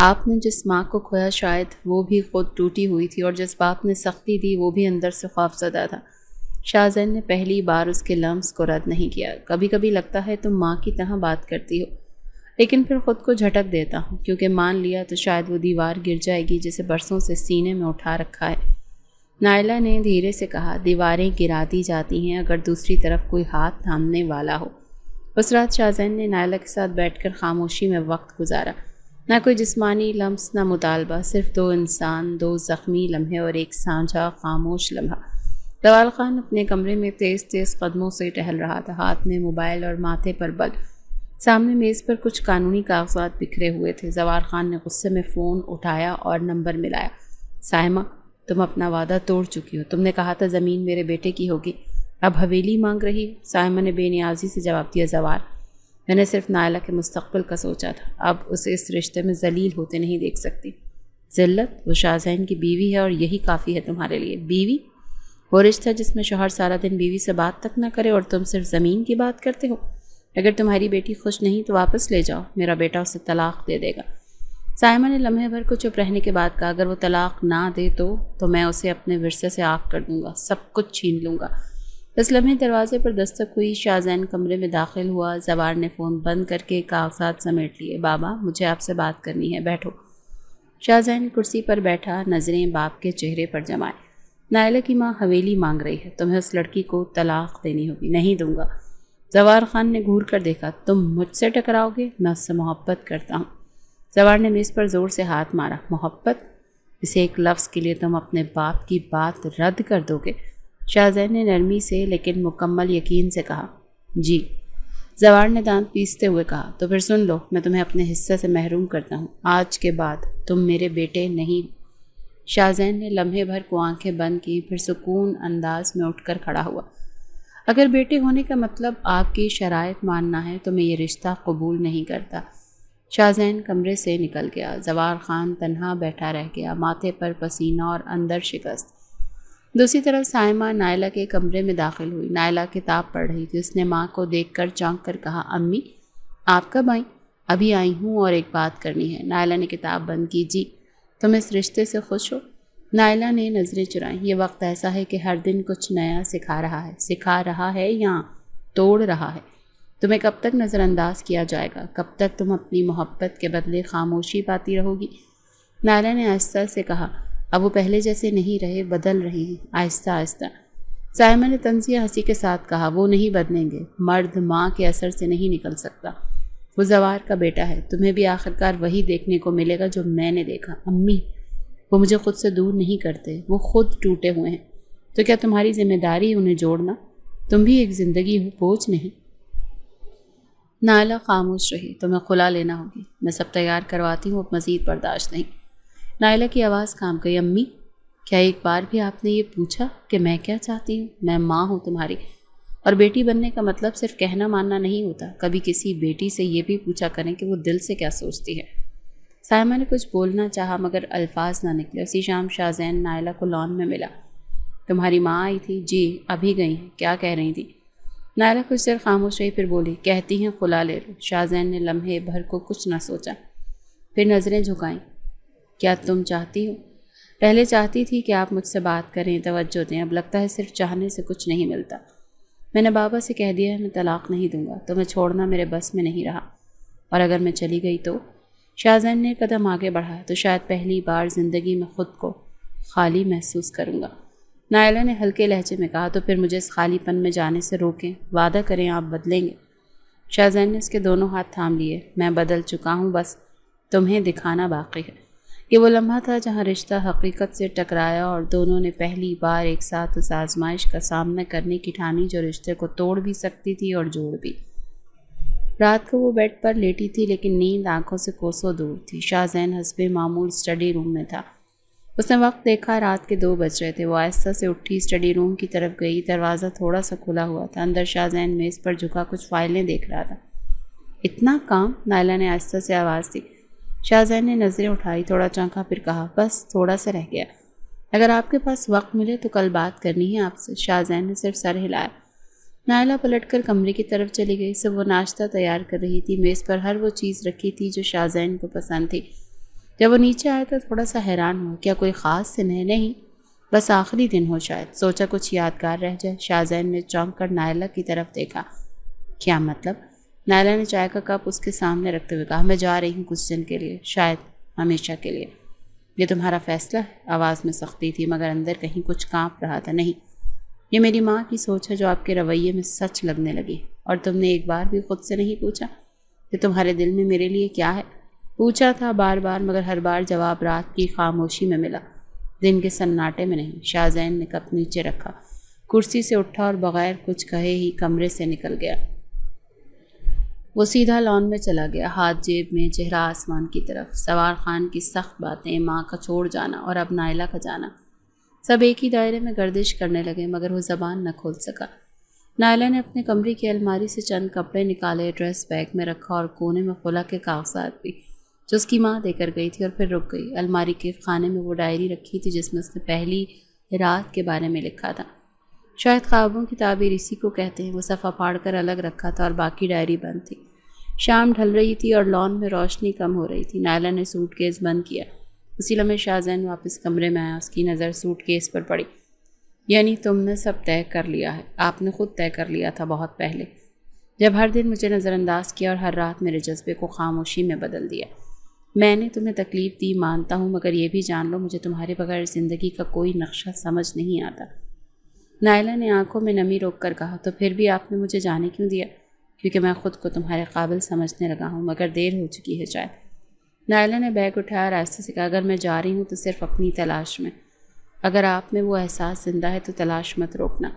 آپ نے جس ماں کو کھویا شاید وہ بھی خود ٹوٹی ہوئی تھی، اور جس باپ نے سختی دی وہ بھی اندر سے خوف زدہ تھا۔ شاہزین نے پہلی بار اس کے لمس کو رد نہیں کیا۔ کبھی کبھی لگتا ہے تم ماں کی طرح بات کرتی ہو، لیکن پھر خود کو جھٹک دیتا ہوں، کیونکہ مان لیا تو شاید وہ دیوار گر جائے گی جسے برسوں سے سینے میں اٹھا رکھا ہے۔ نائلہ نے دھیرے سے کہا، دیواریں گرا دی جاتی ہیں اگر دوسری طرف کوئی ہاتھ تھامنے والا ہو۔ اس رات شاہزین نے نائلہ کے ساتھ بیٹھ کر خاموشی میں وقت گزارا، نہ کوئی جسمانی لمس، نہ مطالبہ، صرف 2 انسان، 2 زخمی لمحے اور ایک سانجھا خاموش لمحہ۔ زوال خان اپنے کمرے میں تیز تیز قدموں سے ٹہل رہا تھا، ہاتھ میں موبائل اور ماتھے پر بل۔ سامنے میز پر کچھ قانونی کاغذات بکھرے ہوئے تھے۔ زوال خان نے غصے میں فون اٹھایا اور نمبر ملایا۔ سائمہ، تم اپنا وعدہ توڑ چکی ہو، تم نے کہا تھا زمین میرے بیٹے کی ہوگی، اب حویلی مانگ رہی ہو۔ سائمہ نے بے نیازی سے جواب دیا، زوال، میں نے صرف نائلہ کے مستقبل کا سوچا تھا، اب اسے اس رشتے میں ذلیل ہوتے نہیں دیکھ سکتی۔ ذلت؟ وہ شاہزین کی بیوی ہے اور یہی کافی ہے تمہارے لیے۔ بیوی؟ وہ رشتہ جس میں شوہر سارا دن بیوی سے بات تک نہ کرے اور تم صرف زمین کی بات کرتے ہو۔ اگر تمہاری بیٹی خوش نہیں تو واپس لے جاؤ، میرا بیٹا اسے طلاق دے دے گا۔ سائمہ نے لمحے بھر کو چپ رہنے کے بعد کہا، اگر وہ طلاق نہ دے تو میں اسے اپنے ورثے سے آگ کر دوں گا، سب کچھ چھین لوں گا۔ اس لمحے دروازے پر دستک ہوئی، شاہزین کمرے میں داخل ہوا۔ زوال نے فون بند کر کے کاغذات سمیٹ لیے۔ بابا، مجھے آپ سے بات کرنی ہے، بیٹھو۔ شاہزین کرسی پر بیٹھا، نظریں باپ کے چہرے پر جمائے۔ نائلہ کی ماں حویلی مانگ رہی ہے، تمہیں اس لڑکی کو طلاق دینی ہوگی۔ نہیں دوں گا۔ زوال خان نے گھور کر دیکھا، تم مجھ سے ٹکراؤ گے؟ میں اس سے محبت کرتا ہوں۔ زوال نے میز پر زور سے ہاتھ مارا۔ محبت؟ اسے ایک لفظ کے لیے تم اپنے باپ کی بات رد کر دو گے؟ شاہزین نے نرمی سے لیکن مکمل یقین سے کہا، جی۔ زوال نے دانت پیستے ہوئے کہا، تو پھر سن لو، میں تمہیں اپنے حصے سے محروم کرتا ہوں، آج کے بعد تم میرے بیٹے نہیں۔ شاہزین نے لمحے بھر کو آنکھیں بند کی، پھر سکون انداز میں اٹھ کر کھڑا ہوا۔ اگر بیٹے ہونے کا مطلب آپ کی شرائط ماننا ہے تو میں یہ رشتہ قبول نہیں کرتا۔ شاہزین کمرے سے نکل گیا۔ زوال خان تنہا بیٹھا رہ گیا، ماتھے پر پسینہ اور اندر شکست۔ دوسری طرف سائمہ نائلہ کے کمرے میں داخل ہوئی۔ نائلہ کتاب پڑھ رہی تھی۔ اس نے ماں کو دیکھ کر چونک کر کہا، امی، آپ کب آئیں؟ ابھی آئی ہوں اور ایک بات کرنی ہے۔ نائلہ نے کتاب بند کی۔ جی۔ تم اس رشتے سے خوش ہو؟ نائلہ نے نظریں چرائیں۔ یہ وقت ایسا ہے کہ ہر دن کچھ نیا سکھا رہا ہے یا توڑ رہا ہے۔ تمہیں کب تک نظر انداز کیا جائے گا؟ کب تک تم اپنی محبت کے بدلے خاموشی پاتی رہو گی؟ نائلہ نے آہستہ سے کہا، اب وہ پہلے جیسے نہیں رہے، بدل رہے ہیں آہستہ آہستہ۔ سائمہ نے طنزیہ ہنسی کے ساتھ کہا، وہ نہیں بدلیں گے، مرد ماں کے اثر سے نہیں نکل سکتا۔ وہ زوار کا بیٹا ہے، تمہیں بھی آخرکار وہی دیکھنے کو ملے گا جو میں نے دیکھا۔ امی، وہ مجھے خود سے دور نہیں کرتے، وہ خود ٹوٹے ہوئے ہیں، تو کیا تمہاری ذمہ داری ہے انہیں جوڑنا؟ تم بھی ایک زندگی ہو، بوجھ نہیں۔ نائلہ خاموش رہی۔ تمہیں خلا لینا ہوگی، میں سب تیار کرواتی ہوں، اب مزید برداشت نہیں۔ نائلہ کی آواز کام گئی۔ امی، کیا ایک بار بھی آپ نے یہ پوچھا کہ میں کیا چاہتی ہوں؟ میں ماں ہوں تمہاری، اور بیٹی بننے کا مطلب صرف کہنا ماننا نہیں ہوتا۔ کبھی کسی بیٹی سے یہ بھی پوچھا کریں کہ وہ دل سے کیا سوچتی ہے۔ سائمہ نے کچھ بولنا چاہا مگر الفاظ نہ نکلے۔ اسی شام شاہزین نائلہ کو لان میں ملا۔ تمہاری ماں آئی تھی؟ جی، ابھی گئی ہیں۔ کیا کہہ رہی تھی؟ نائلہ کچھ دیر خاموش رہی، پھر بولی، کہتی ہیں خلا لے لو۔ شاہزین نے لمحے بھر کو کچھ نہ سوچا، پھر نظریں جھکائیں۔ کیا تم چاہتی ہو؟ پہلے چاہتی تھی کہ آپ مجھ سے بات کریں، توجہ دیں، اب لگتا ہے صرف چاہنے سے کچھ نہیں ملتا۔ میں نے بابا سے کہہ دیا ہے میں طلاق نہیں دوں گا، تمہیں چھوڑنا میرے بس میں نہیں رہا، اور اگر میں چلی گئی تو؟ شاہزین نے قدم آگے بڑھایا، تو شاید پہلی بار زندگی میں خود کو خالی محسوس کروں گا۔ نائلہ نے ہلکے لہجے میں کہا، تو پھر مجھے اس خالی پن میں جانے سے روکیں، وعدہ کریں آپ بدلیں گے۔ شاہزین نے اس کے دونوں ہاتھ تھام لیے۔ میں بدل چکا ہوں، بس تمہیں دکھانا باقی ہے۔ یہ وہ لمحہ تھا جہاں رشتہ حقیقت سے ٹکرایا اور دونوں نے پہلی بار ایک ساتھ اس آزمائش کا سامنا کرنے کی ٹھانی جو رشتے کو توڑ بھی سکتی تھی اور جوڑ بھی۔ رات کو وہ بیڈ پر لیٹی تھی لیکن نیند آنکھوں سے کوسوں دور تھی۔ شاہزین حسب معمول اسٹڈی روم میں تھا۔ اس نے وقت دیکھا، رات کے 2 بج رہے تھے۔ وہ آہستہ سے اٹھی، اسٹڈی روم کی طرف گئی۔ دروازہ تھوڑا سا کھلا ہوا تھا۔ اندر شاہزین میز پر جھکا کچھ فائلیں دیکھ رہا تھا۔ اتنا کام؟ نائلہ نے آہستہ سے آواز دی۔ شاہزین نے نظریں اٹھائی، تھوڑا چونکا، پھر کہا، بس تھوڑا سا رہ گیا۔ اگر آپ کے پاس وقت ملے تو کل بات کرنی ہے آپ سے۔ شاہزین نے صرف سر ہلایا۔ نائلہ پلٹ کر کمرے کی طرف چلی گئی۔ صرف وہ ناشتہ تیار کر رہی تھی۔ میز پر ہر وہ چیز رکھی تھی جو شاہزین کو پسند تھی۔ جب وہ نیچے آیا تو تھوڑا سا حیران ہوا۔ کیا کوئی خاص دن ہے؟ نہیں، بس آخری دن ہو شاید، سوچا کچھ یادگار رہ جائے۔ شاہزین نے چونک کر نائلہ کی طرف دیکھا۔ کیا مطلب؟ نائلہ نے چائے کا کپ اس کے سامنے رکھتے ہوئے کہا، میں جا رہی ہوں کچھ دن کے لیے، شاید ہمیشہ کے لیے۔ یہ تمہارا فیصلہ ہے؟ آواز میں سختی تھی مگر اندر کہیں کچھ کانپ رہا تھا۔ نہیں، یہ میری ماں کی سوچ ہے جو آپ کے رویے میں سچ لگنے لگی۔ اور تم نے ایک بار بھی خود سے نہیں پوچھا کہ تمہارے دل میں میرے لیے کیا ہے؟ پوچھا تھا بار بار، مگر ہر بار جواب رات کی خاموشی میں ملا، دن کے سناٹے میں نہیں۔ شاہزین نے کپ نیچے رکھا۔ کرسی سے اٹھا اور بغیر کچھ کہے ہی کمرے سے نکل گیا۔ وہ سیدھا لان میں چلا گیا، ہاتھ جیب میں، چہرہ آسمان کی طرف۔ سوار خان کی سخت باتیں، ماں کا چھوڑ جانا اور اب نائلہ کا جانا، سب ایک ہی دائرے میں گردش کرنے لگے، مگر وہ زبان نہ کھول سکا۔ نائلہ نے اپنے کمرے کی الماری سے چند کپڑے نکالے، ڈریس بیگ میں رکھا اور کونے میں خلا کے کاغذات بھی جو اس کی ماں دے کر گئی تھی، اور پھر رک گئی۔ الماری کے خانے میں وہ ڈائری رکھی تھی جس میں اس نے پہلی رات کے بارے میں لکھا تھا۔ شاید خوابوں کی تعبیر اسی کو کہتے ہیں۔ وہ صفحہ پھاڑ کر الگ رکھا تھا اور باقی ڈائری بند تھی۔ شام ڈھل رہی تھی اور لان میں روشنی کم ہو رہی تھی۔ نائلہ نے سوٹ کیس بند کیا۔ اسی لمحے شاہزین واپس کمرے میں آیا۔ اس کی نظر سوٹ کیس پر پڑی۔ یعنی تم نے سب طے کر لیا ہے؟ آپ نے خود طے کر لیا تھا بہت پہلے، جب ہر دن مجھے نظر انداز کیا اور ہر رات میرے جذبے کو خاموشی میں بدل دیا۔ میں نے تمہیں تکلیف دی مانتا ہوں، مگر یہ بھی جان لو مجھے تمہارے بغیر زندگی کا کوئی نقشہ سمجھ نہیں آتا۔ نائلہ نے آنکھوں میں نمی روک کر کہا، تو پھر بھی آپ نے مجھے جانے کیوں دیا؟ کیونکہ میں خود کو تمہارے قابل سمجھنے لگا ہوں، مگر دیر ہو چکی ہے شاید۔ نائلہ نے بیگ اٹھایا اور آہستہ سے کہا، اگر میں جا رہی ہوں تو صرف اپنی تلاش میں، اگر آپ میں وہ احساس زندہ ہے تو تلاش مت روکنا۔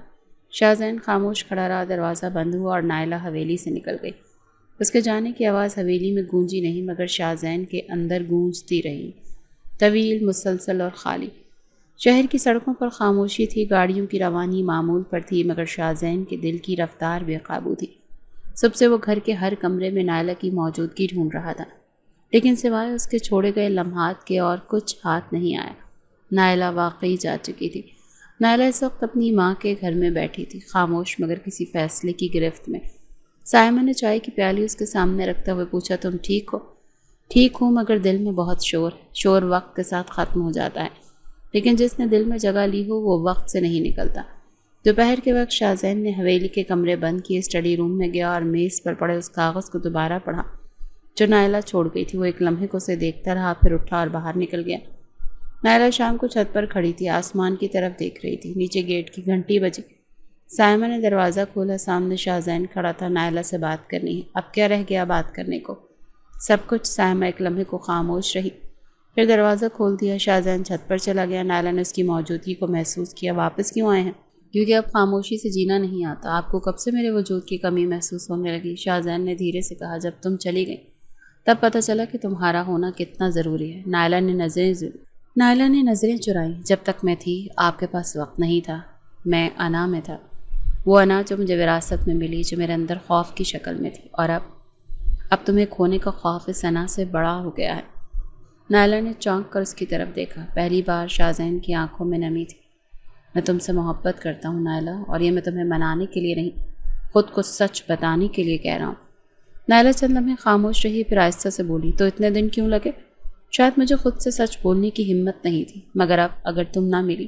شاہزین خاموش کھڑا رہا، دروازہ بند ہوا اور نائلہ حویلی سے نکل گئی۔ اس کے جانے کی آواز حویلی میں گونجی نہیں، مگر شاہزین کے اندر گونجتی رہی، طویل، مسلسل اور خالی۔ شہر کی سڑکوں پر خاموشی تھی، گاڑیوں کی روانی معمول پر تھی، مگر شاہزین کے دل کی رفتار بے قابو تھی۔ صبح سے وہ گھر کے ہر کمرے میں نائلہ کی موجودگی ڈھونڈ رہا تھا، لیکن سوائے اس کے چھوڑے گئے لمحات کے اور کچھ ہاتھ نہیں آیا۔ نائلہ واقعی جا چکی تھی۔ نائلہ اس وقت اپنی ماں کے گھر میں بیٹھی تھی، خاموش مگر کسی فیصلے کی گرفت میں۔ سائمہ نے چائے کی پیالی اس کے سامنے رکھتے ہوئے پوچھا، تم ٹھیک ہو؟ ٹھیک ہوں، مگر دل میں بہت شور ہے۔ شور وقت کے ساتھ ختم ہو جاتا ہے، لیکن جس نے دل میں جگہ لی ہو وہ وقت سے نہیں نکلتا۔ دوپہر کے وقت شاہزین نے حویلی کے کمرے بند کیے، اسٹڈی روم میں گیا اور میز پر پڑے اس کاغذ کو دوبارہ پڑھا جو نائلہ چھوڑ گئی تھی۔ وہ ایک لمحے کو اسے دیکھتا رہا، پھر اٹھا اور باہر نکل گیا۔ نائلہ شام کو چھت پر کھڑی تھی، آسمان کی طرف دیکھ رہی تھی۔ نیچے گیٹ کی گھنٹی بجی۔ سائمہ نے دروازہ کھولا، سامنے شاہزین کھڑا تھا۔ نائلہ سے بات کرنی ہے، اب کیا رہ گیا بات کرنے کو؟ سب کچھ۔ سائمہ ایک لمحے کو خاموش رہی، پھر دروازہ کھول دیا۔ شاہزین چھت پر چلا گیا۔ نائلہ نے اس کی موجودگی کو محسوس کیا۔ واپس کیوں آئے ہیں؟ کیونکہ اب خاموشی سے جینا نہیں آتا۔ آپ کو کب سے میرے وجود کی کمی محسوس ہونے لگی؟ شاہزین نے دھیرے سے کہا، جب تم چلی گئی تب پتہ چلا کہ تمہارا ہونا کتنا ضروری ہے۔ نائلہ نے نظریں چرائیں۔ جب تک میں تھی آپ کے پاس وقت نہیں تھا، میں انا میں تھا، وہ انا جو مجھے وراثت میں ملی، جو میرے اندر خوف کی شکل میں تھی، اور اب تمہیں کھونے کا خوف اس انا سے بڑا ہو گیا ہے۔ نائلہ نے چونک کر اس کی طرف دیکھا۔ پہلی بار شاہزین کی آنکھوں میں نمی تھی۔ میں تم سے محبت کرتا ہوں نائلہ، اور یہ میں تمہیں منانے کے لیے نہیں، خود کو سچ بتانے کے لیے کہہ رہا ہوں۔ نائلہ چند لمحے خاموش رہی، پھر آہستہ سے بولی، تو اتنے دن کیوں لگے؟ شاید مجھے خود سے سچ بولنے کی ہمت نہیں تھی، مگر اب اگر تم نہ ملی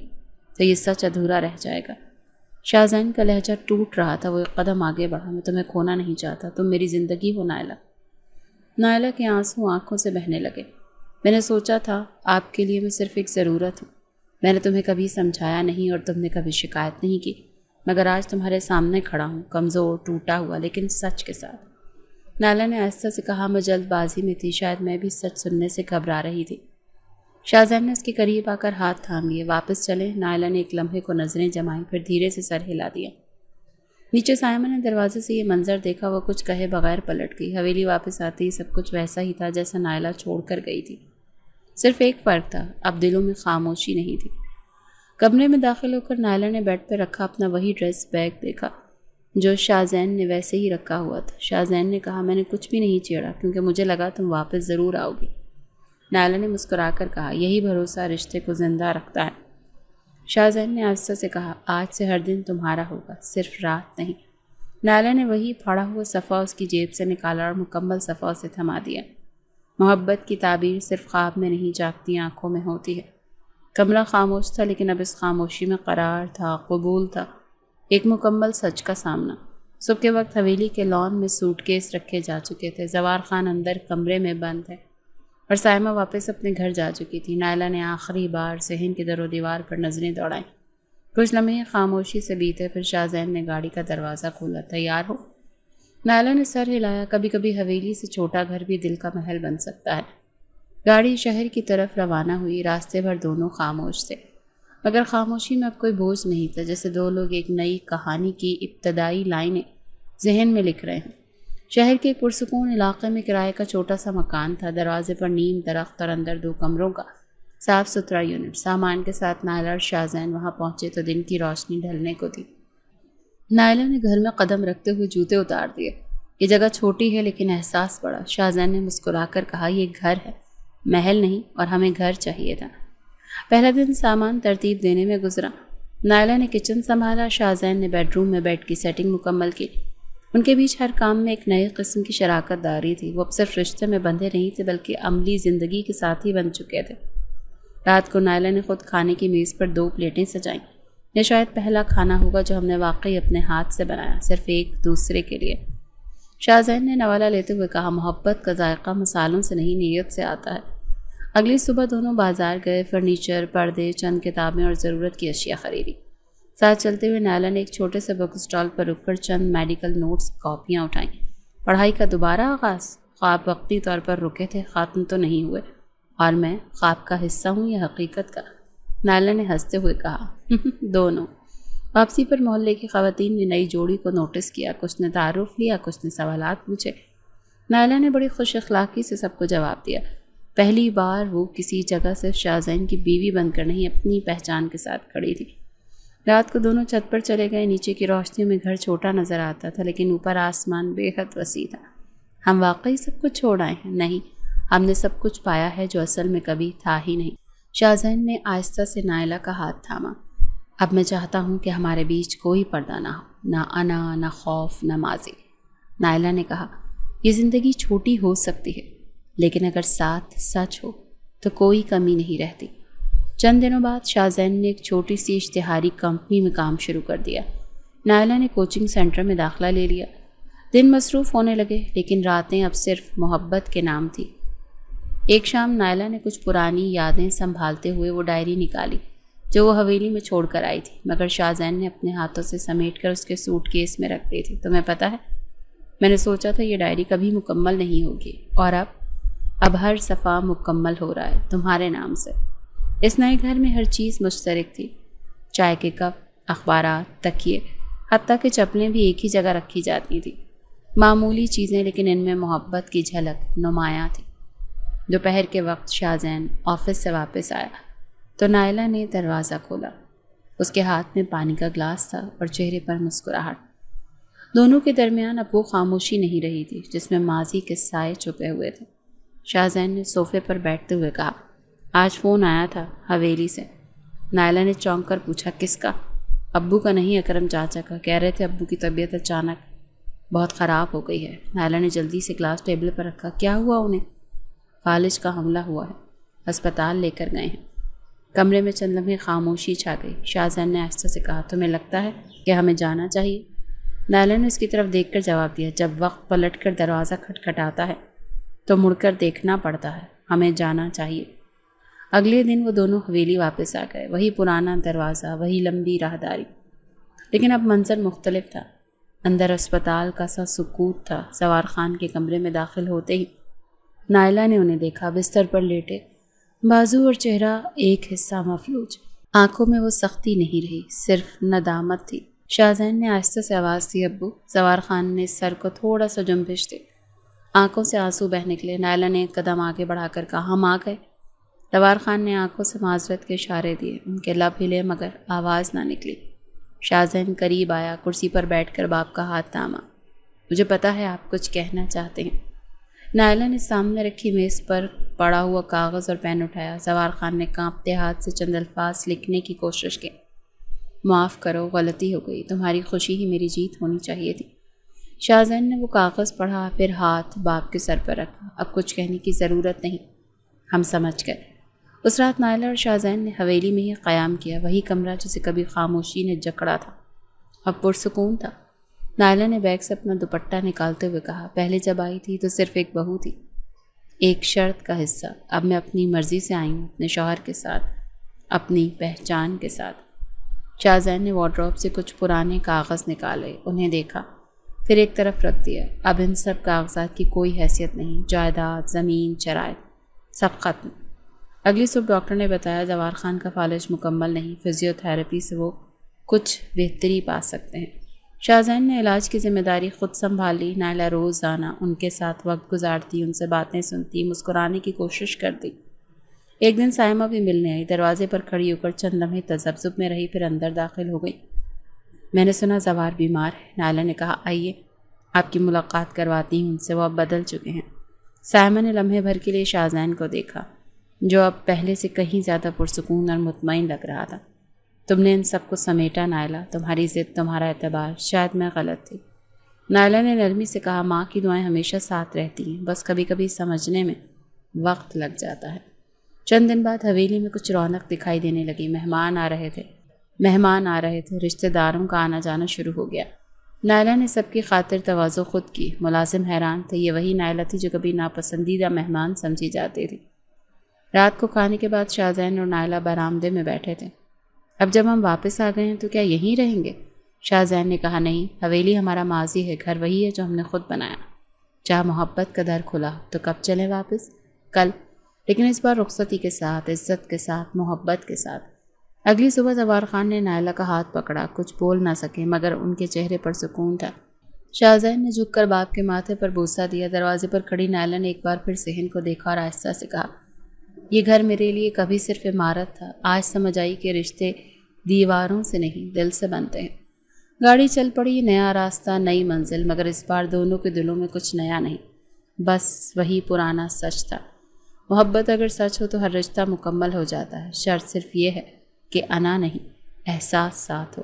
تو یہ سچ ادھورا رہ جائے گا۔ شاہزین کا لہجہ ٹوٹ رہا تھا۔ وہ ایک قدم آگے بڑھا، میں تمہیں کھونا نہیں چاہتا، تم میری زندگی ہو نائلہ۔ نائلہ کے آنسو آنکھوں سے بہنے لگے۔ میں نے سوچا تھا آپ کے لیے میں صرف ایک ضرورت ہوں۔ میں نے تمہیں کبھی سمجھایا نہیں اور تم نے کبھی شکایت نہیں کی، مگر آج تمہارے سامنے کھڑا ہوں، کمزور، ٹوٹا ہوا، لیکن سچ کے ساتھ۔ نائلہ نے آہستہ سے کہا، میں جلد بازی میں تھی، شاید میں بھی سچ سننے سے گھبرا رہی تھی۔ شاہزین نے اس کے قریب آ کر ہاتھ تھام لیے۔ واپس چلیں؟ نائلہ نے ایک لمحے کو نظریں جمائیں، پھر دھیرے سے سر ہلا دیا۔ نیچے سائمہ نے دروازے سے یہ منظر دیکھا۔ وہ کچھ کہے بغیر پلٹ گئی۔ حویلی واپس آتے ہی سب کچھ ویسا ہی تھا جیسا نائلہ چھوڑ کر گئی تھی۔ صرف ایک فرق تھا، اب دلوں میں خاموشی نہیں تھی۔ کمرے میں داخل ہو کر نائلہ نے بیڈ پہ رکھا اپنا وہی ڈریس بیگ دیکھا جو شاہزین نے ویسے ہی رکھا ہوا تھا۔ شاہزین نے کہا، میں نے کچھ بھی نہیں چھیڑا کیونکہ مجھے لگا تم واپس ضرور آؤ گی۔ نائلہ نے مسکرا کر کہا، یہی بھروسہ رشتے کو زندہ رکھتا ہے۔ شاہزین نے آہستہ سے کہا، آج سے ہر دن تمہارا ہوگا، صرف رات نہیں۔ نائلہ نے وہی پھاڑا ہوا صفحہ اس کی جیب سے نکالا اور مکمل صفحہ اسے تھما دیا۔ محبت کی تعبیر صرف خواب میں نہیں، جاگتی آنکھوں میں ہوتی ہے۔ کمرہ خاموش تھا، لیکن اب اس خاموشی میں قرار تھا، قبول تھا، ایک مکمل سچ کا سامنا۔ صبح کے وقت حویلی کے لان میں سوٹ کیس رکھے جا چکے تھے۔ زوار خان اندر کمرے میں بند ہے اور سائمہ واپس اپنے گھر جا چکی تھی۔ نائلہ نے آخری بار صحن کے در و دیوار پر نظریں دوڑائیں۔ کچھ لمحے خاموشی سے بیتے، پھر شاہزین نے گاڑی کا دروازہ کھولا۔ تیار ہو؟ نائلہ نے سر ہلایا۔ کبھی کبھی حویلی سے چھوٹا گھر بھی دل کا محل بن سکتا ہے۔ گاڑی شہر کی طرف روانہ ہوئی۔ راستے بھر دونوں خاموش تھے۔ مگر خاموشی میں اب کوئی بوجھ نہیں تھا، جیسے دو لوگ ایک نئی کہانی کی ابتدائی لائنیں ذہن میں لکھ رہے ہیں۔ شہر کے ایک پرسکون علاقے میں کرائے کا چھوٹا سا مکان تھا، دروازے پر نیم درخت اور اندر 2 کمروں کا صاف ستھرا یونٹ۔ سامان کے ساتھ نائلہ اور شاہزین وہاں پہنچے تو دن کی روشنی ڈھلنے کو تھی۔ نائلہ نے گھر میں قدم رکھتے ہوئے جوتے اتار دیے۔ یہ جگہ چھوٹی ہے لیکن احساس بڑا۔ شاہزین نے مسکرا کر کہا، یہ گھر ہے، محل نہیں، اور ہمیں گھر چاہیے تھا۔ پہلا دن سامان ترتیب دینے میں گزرا۔ نائلہ نے کچن سنبھالا، شاہزین نے بیڈ روم میں بیڈ کی سیٹنگ مکمل کی۔ ان کے بیچ ہر کام میں ایک نئے قسم کی شراکت داری تھی۔ وہ اب صرف رشتے میں بندھے نہیں تھے بلکہ عملی زندگی کے ساتھی بن چکے تھے۔ رات کو نائلہ نے خود کھانے کی میز پر 2 پلیٹیں سجائیں۔ یہ شاید پہلا کھانا ہوگا جو ہم نے واقعی اپنے ہاتھ سے بنایا، صرف ایک دوسرے کے لیے۔ شاہزین نے نوالہ لیتے ہوئے کہا، محبت کا ذائقہ مسالوں سے نہیں، نیت سے آتا ہے۔ اگلی صبح دونوں بازار گئے، فرنیچر، پردے، چند کتابیں اور ضرورت کی اشیاء خریدی۔ ساتھ چلتے ہوئے نائلہ نے ایک چھوٹے سے بک اسٹال پر رک کر چند میڈیکل نوٹس کاپیاں اٹھائیں۔ پڑھائی کا دوبارہ آغاز؟ خواب وقتی طور پر رکے تھے، ختم تو نہیں ہوئے، اور میں خواب کا حصہ ہوں یا حقیقت کا؟ نائلہ نے ہنستے ہوئے کہا، دونوں۔ واپسی پر محلے کی خواتین نے نئی جوڑی کو نوٹس کیا، کچھ نے تعارف لیا، کچھ نے سوالات پوچھے۔ نائلہ نے بڑی خوش اخلاقی سے سب کو جواب دیا۔ پہلی بار وہ کسی جگہ صرف شاہزین کی بیوی بن کر نہیں، اپنی پہچان کے ساتھ کھڑی تھی۔ رات کو دونوں چھت پر چلے گئے۔ نیچے کی روشنیوں میں گھر چھوٹا نظر آتا تھا لیکن اوپر آسمان بے حد وسیع تھا۔ ہم واقعی سب کچھ چھوڑ آئے ہیں؟ نہیں، ہم نے سب کچھ پایا ہے جو اصل میں کبھی تھا ہی نہیں۔ شاہزین نے آہستہ سے نائلہ کا ہاتھ تھاما۔ اب میں چاہتا ہوں کہ ہمارے بیچ کوئی پردہ نہ ہو، نہ انا، نہ خوف، نہ ماضی۔ نائلہ نے کہا، یہ زندگی چھوٹی ہو سکتی ہے لیکن اگر ساتھ سچ ہو تو کوئی کمی نہیں رہتی۔ چند دنوں بعد شاہزین نے ایک چھوٹی سی اشتہاری کمپنی میں کام شروع کر دیا۔ نائلہ نے کوچنگ سینٹر میں داخلہ لے لیا۔ دن مصروف ہونے لگے لیکن راتیں اب صرف محبت کے نام تھی۔ ایک شام نائلہ نے کچھ پرانی یادیں سنبھالتے ہوئے وہ ڈائری نکالی جو وہ حویلی میں چھوڑ کر آئی تھی، مگر شاہزین نے اپنے ہاتھوں سے سمیٹ کر اس کے سوٹ کیس میں رکھ دی تھی۔ تمہیں پتہ ہے، میں نے سوچا تھا یہ ڈائری کبھی مکمل نہیں ہوگی، اور اب ہر صفحہ مکمل ہو رہا ہے تمہارے نام سے۔ اس نئے گھر میں ہر چیز مشترک تھی، چائے کے کپ، اخبارات، تکیے، حتیٰ کہ چپلیں بھی ایک ہی جگہ رکھی جاتی تھیں۔ معمولی چیزیں لیکن ان میں محبت کی جھلک نمایاں تھی۔ دوپہر کے وقت شاہزین آفس سے واپس آیا تو نائلہ نے دروازہ کھولا۔ اس کے ہاتھ میں پانی کا گلاس تھا اور چہرے پر مسکراہٹ۔ دونوں کے درمیان اب وہ خاموشی نہیں رہی تھی جس میں ماضی کے سائے چھپے ہوئے تھے۔ شاہزین نے صوفے پر بیٹھتے ہوئے کہا، آج فون آیا تھا حویلی سے۔ نائلہ نے چونک کر پوچھا، کس کا؟ ابو کا نہیں، اکرم چاچا کا۔ کہہ رہے تھے ابو کی طبیعت اچانک بہت خراب ہو گئی ہے۔ نائلہ نے جلدی سے گلاس ٹیبل پر رکھا۔ کیا ہوا انہیں؟ فالج کا حملہ ہوا ہے، ہسپتال لے کر گئے ہیں۔ کمرے میں چند لمحے خاموشی چھا گئی۔ شاہزین نے آہستہ سے کہا، تمہیں لگتا ہے کہ ہمیں جانا چاہیے؟ نائلہ نے اس کی طرف دیکھ کر جواب دیا، جب وقت پلٹ کر دروازہ کھٹکھٹاتا ہے تو مڑ کر دیکھنا پڑتا ہے، ہمیں جانا چاہیے۔ اگلے دن وہ دونوں حویلی واپس آ گئے۔ وہی پرانا دروازہ، وہی لمبی راہداری، لیکن اب منظر مختلف تھا۔ اندر اسپتال کا سا سکوت تھا۔ سوار خان کے کمرے میں داخل ہوتے ہی نائلہ نے انہیں دیکھا، بستر پر لیٹے، بازو اور چہرہ ایک حصہ مفلوج۔ آنکھوں میں وہ سختی نہیں رہی، صرف ندامت تھی۔ شاہزین نے آہستہ سے آواز دی، ابو۔ سوار خان نے سر کو تھوڑا سا جنبش دی، آنکھوں سے آنسو بہہ نکلے۔ نائلہ نے ایک قدم آگے بڑھا کر کہا، ہم آ گئے۔ سوار خان نے آنکھوں سے معذرت کے اشارے دیے، ان کے لب ہلے مگر آواز نہ نکلی۔ شاہزین قریب آیا، کرسی پر بیٹھ کر باپ کا ہاتھ تھاما۔ مجھے پتا ہے آپ کچھ کہنا چاہتے ہیں۔ نائلہ نے سامنے رکھی میز پر پڑا ہوا کاغذ اور پین اٹھایا۔ سوار خان نے کانپتے ہاتھ سے چند الفاظ لکھنے کی کوشش کی۔ معاف کرو، غلطی ہو گئی، تمہاری خوشی ہی میری جیت ہونی چاہیے تھی۔ شاہزین نے وہ کاغذ پڑھا، پھر ہاتھ باپ کے سر پر رکھا۔ اب کچھ کہنے کی ضرورت نہیں، ہم سمجھ گئے۔ اس رات نائلہ اور شاہزین نے حویلی میں ہی قیام کیا، وہی کمرہ جسے کبھی خاموشی نے جکڑا تھا اب پرسکون تھا۔ نائلہ نے بیگ سے اپنا دوپٹہ نکالتے ہوئے کہا، پہلے جب آئی تھی تو صرف ایک بہو تھی، ایک شرط کا حصہ۔ اب میں اپنی مرضی سے آئی ہوں، اپنے شوہر کے ساتھ، اپنی پہچان کے ساتھ۔ شاہزین نے وارڈروب سے کچھ پرانے کاغذ نکالے، انہیں دیکھا، پھر ایک طرف رکھ دیا۔ اب ان سب کاغذات کی کوئی حیثیت نہیں، جائیداد، زمین، شرائط، سب ختم۔ اگلی صبح ڈاکٹر نے بتایا جوار خان کا فالج مکمل نہیں، فزیو تھراپی سے وہ کچھ بہتری پا سکتے ہیں۔ شاہزین نے علاج کی ذمہ داری خود سنبھال لی۔ نائلہ روزانہ ان کے ساتھ وقت گزارتی، ان سے باتیں سنتی، مسکرانے کی کوشش کرتی۔ ایک دن سائمہ بھی ملنے آئی، دروازے پر کھڑی ہو کر چند لمحے تذبذب میں رہی، پھر اندر داخل ہو گئی۔ میں نے سنا زوار بیمار ہے، نائلہ نے کہا، آئیے آپ کی ملاقات کرواتی ہوں ان سے، وہ اب بدل چکے ہیں۔ سائمہ نے لمحے بھر کے لیے شاہزین کو دیکھا، جو اب پہلے سے کہیں زیادہ پرسکون اور مطمئن لگ رہا تھا۔ تم نے ان سب کو سمیٹا نائلہ، تمہاری ضد، تمہارا اعتبار، شاید میں غلط تھی۔ نائلہ نے نرمی سے کہا، ماں کی دعائیں ہمیشہ ساتھ رہتی ہیں، بس کبھی کبھی سمجھنے میں وقت لگ جاتا ہے۔ چند دن بعد حویلی میں کچھ رونق دکھائی دینے لگی، مہمان آ رہے تھے، رشتہ داروں کا آنا جانا شروع ہو گیا۔ نائلہ نے سب کی خاطر تواضع خود کی۔ ملازم حیران تھے، یہ وہی نائلہ تھی جو کبھی ناپسندیدہ مہمان سمجھی جاتی تھی۔ رات کو کھانے کے بعد شاہزین اور نائلہ برآمدے میں بیٹھے تھے۔ اب جب ہم واپس آ گئے ہیں تو کیا یہیں رہیں گے؟ شاہزین نے کہا، نہیں، حویلی ہمارا ماضی ہے، گھر وہی ہے جو ہم نے خود بنایا۔ جہاں محبت کا در کھلا تو کب چلیں واپس؟ کل، لیکن اس بار رخصتی کے ساتھ، عزت کے ساتھ، محبت کے ساتھ۔ اگلی صبح زوار خان نے نائلہ کا ہاتھ پکڑا، کچھ بول نہ سکے مگر ان کے چہرے پر سکون تھا۔ شاہزین نے جھک کر باپ کے ماتھے پر بوسہ دیا۔ دروازے پر کھڑی نائلہ نے ایک بار پھر صحن کو دیکھا اور آہستہ سے کہا، یہ گھر میرے لیے کبھی صرف عمارت تھا، آج سمجھ آئی کہ رشتے دیواروں سے نہیں دل سے بنتے ہیں۔ گاڑی چل پڑی، نیا راستہ، نئی منزل، مگر اس بار دونوں کے دلوں میں کچھ نیا نہیں، بس وہی پرانا سچ تھا۔ محبت اگر سچ ہو تو ہر رشتہ مکمل ہو جاتا ہے، شرط صرف یہ ہے کہ انا نہیں، احساس ساتھ ہو۔